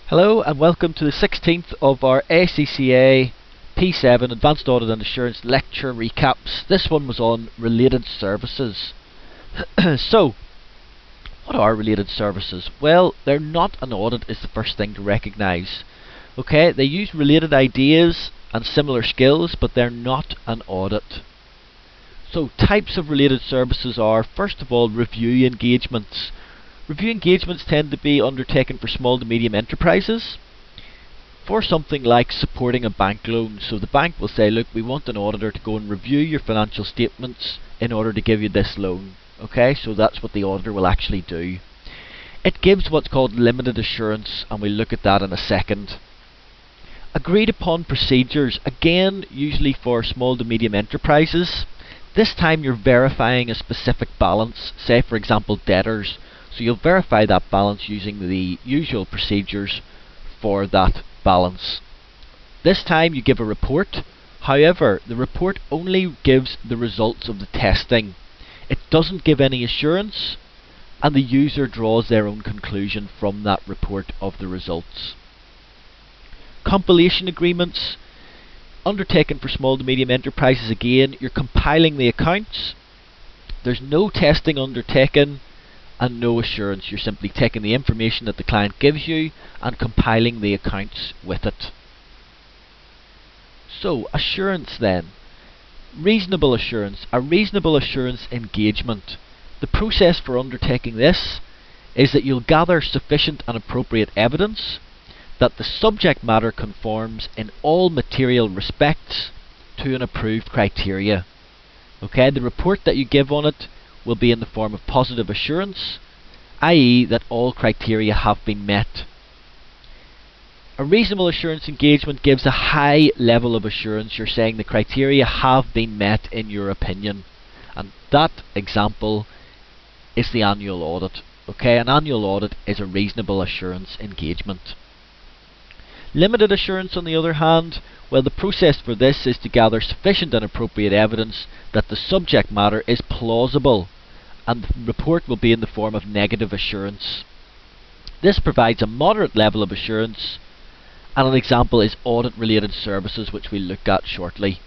Hello and welcome to the 16th of our ACCA P7 Advanced Audit and Assurance lecture recaps. This one was on related services. So, what are related services? Well, they're not an audit is the first thing to recognise. Okay, they use related ideas and similar skills, but they're not an audit. So, types of related services are, first of all, review engagements. Review engagements tend to be undertaken for small to medium enterprises for something like supporting a bank loan. So the bank will say, look, we want an auditor to go and review your financial statements in order to give you this loan. Okay, so that's what the auditor will actually do. It gives what's called limited assurance, and we'll look at that in a second. Agreed upon procedures, again usually for small to medium enterprises. This time you're verifying a specific balance, say for example debtors. So you'll verify that balance using the usual procedures for that balance. This time you give a report. However, the report only gives the results of the testing. It doesn't give any assurance, and the user draws their own conclusion from that report of the results. Compilation agreements, undertaken for small to medium enterprises. Again, you're compiling the accounts. There's no testing undertaken and no assurance. You're simply taking the information that the client gives you and compiling the accounts with it. So, assurance then. Reasonable assurance. A reasonable assurance engagement. The process for undertaking this is that you'll gather sufficient and appropriate evidence that the subject matter conforms in all material respects to an approved criteria. Okay, the report that you give on it will be in the form of positive assurance, i.e. that all criteria have been met. A reasonable assurance engagement gives a high level of assurance. You're saying the criteria have been met in your opinion, and that example is the annual audit. Okay, an annual audit is a reasonable assurance engagement. Limited assurance, on the other hand, well, the process for this is to gather sufficient and appropriate evidence that the subject matter is plausible, and the report will be in the form of negative assurance. This provides a moderate level of assurance, and an example is audit-related services, which we'll look at shortly.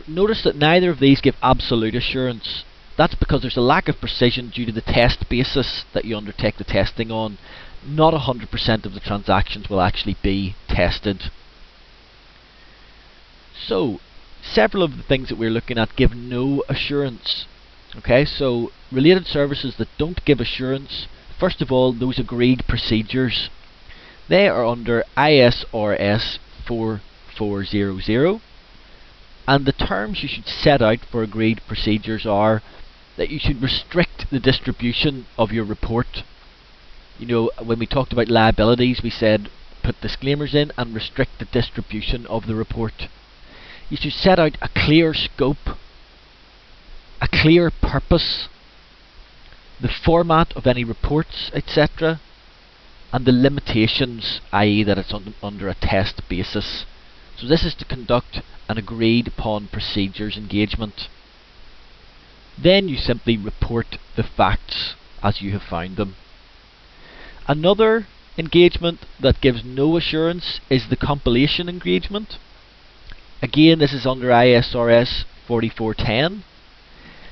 Notice that neither of these give absolute assurance. That's because there's a lack of precision due to the test basis that you undertake the testing on. Not 100% of the transactions will actually be tested. So, several of the things that we're looking at give no assurance. Okay, so related services that don't give assurance, first of all, those agreed procedures. They are under ISRS 4400, and the terms you should set out for agreed procedures are that you should restrict the distribution of your report. You know, when we talked about liabilities, we said put disclaimers in and restrict the distribution of the report. You should set out a clear scope, a clear purpose, the format of any reports, etc., and the limitations, i.e. that it's under a test basis. So this is to conduct an agreed upon procedures engagement. Then you simply report the facts as you have found them. Another engagement that gives no assurance is the compilation engagement. Again, this is under ISRS 4410.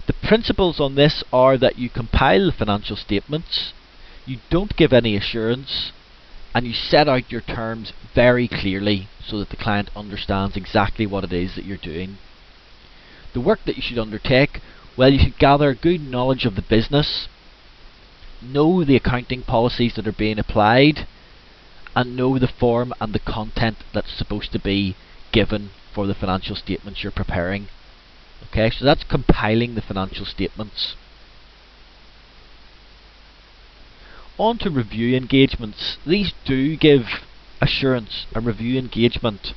The principles on this are that you compile the financial statements, you don't give any assurance, and you set out your terms very clearly so that the client understands exactly what it is that you're doing. The work that you should undertake, well, you should gather good knowledge of the business, know the accounting policies that are being applied, and know the form and the content that's supposed to be given for the financial statements you're preparing. Okay, so that's compiling the financial statements. On to review engagements. These do give assurance. A review engagement,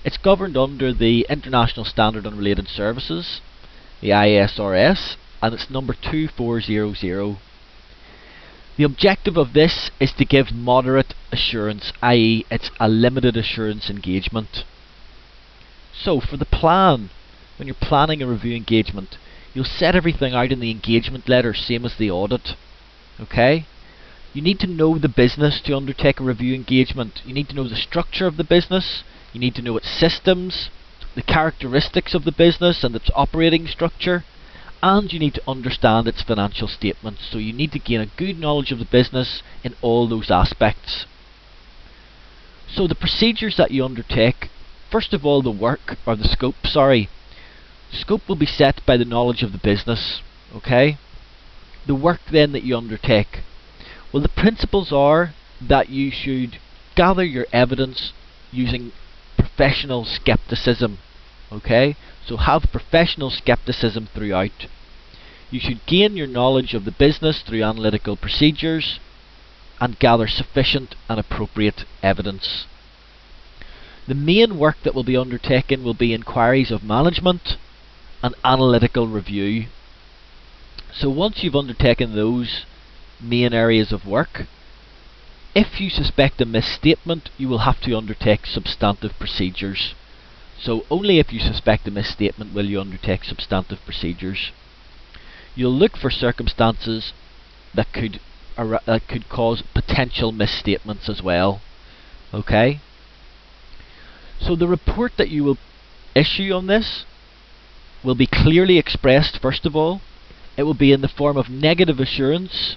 it's governed under the International Standard on Related Services, the ISRS, and it's number 2400. The objective of this is to give moderate assurance, i.e. it's a limited assurance engagement. So for the plan, when you're planning a review engagement, you'll set everything out in the engagement letter, same as the audit. Okay? You need to know the business to undertake a review engagement. You need to know the structure of the business. You need to know its systems, the characteristics of the business and its operating structure, and you need to understand its financial statements. So you need to gain a good knowledge of the business in all those aspects. So the procedures that you undertake, first of all, the scope will be set by the knowledge of the business. Okay? The work then that you undertake. Well, the principles are that you should gather your evidence using professional skepticism. Okay? So have professional skepticism throughout. You should gain your knowledge of the business through analytical procedures and gather sufficient and appropriate evidence. The main work that will be undertaken will be inquiries of management and analytical review. So once you've undertaken those main areas of work, if you suspect a misstatement, you will have to undertake substantive procedures. So only if you suspect a misstatement will you undertake substantive procedures. You'll look for circumstances that could cause potential misstatements as well. Okay? So the report that you will issue on this will be clearly expressed. First of all, it will be in the form of negative assurance.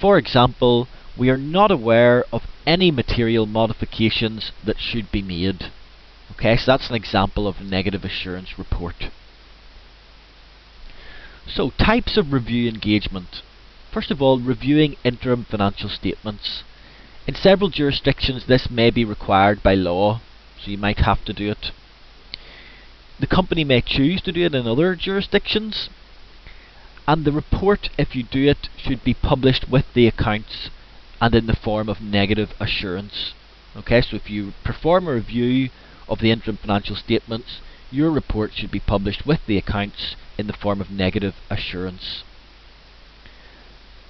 For example, we are not aware of any material modifications that should be made. Okay, so that's an example of a negative assurance report. So, types of review engagement. First of all, reviewing interim financial statements. In several jurisdictions this may be required by law, so you might have to do it. The company may choose to do it in other jurisdictions, and the report, if you do it, should be published with the accounts and in the form of negative assurance. Okay, so if you perform a review of the interim financial statements, your report should be published with the accounts in the form of negative assurance.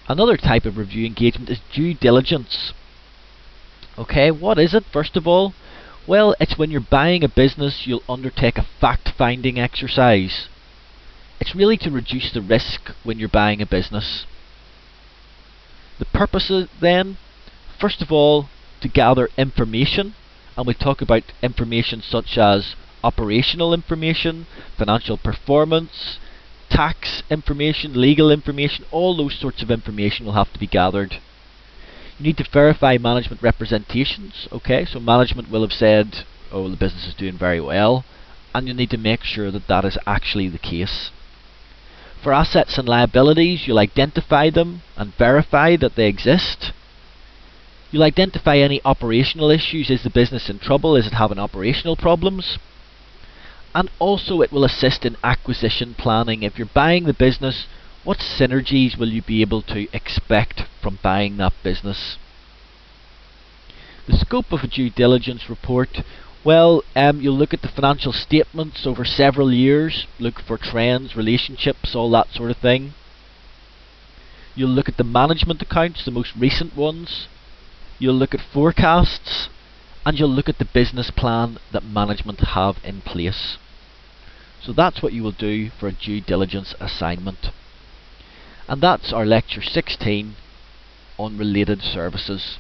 Another type of review engagement is due diligence. Okay, what is it? First of all, well, it's when you're buying a business, you'll undertake a fact-finding exercise. It's really to reduce the risk when you're buying a business. The purposes then, first of all, to gather information, and we talk about information such as operational information, financial performance, tax information, legal information, all those sorts of information will have to be gathered. You need to verify management representations. Okay, so management will have said, oh, the business is doing very well, and you need to make sure that that is actually the case. For assets and liabilities, you'll identify them and verify that they exist. You'll identify any operational issues. Is the business in trouble? Is it having operational problems? And also it will assist in acquisition planning. If you're buying the business, what synergies will you be able to expect from buying that business? The scope of a due diligence report, well, you'll look at the financial statements over several years, look for trends, relationships, all that sort of thing. You'll look at the management accounts, the most recent ones. You'll look at forecasts, and you'll look at the business plan that management have in place. So that's what you will do for a due diligence assignment. And that's our lecture 16 on related services.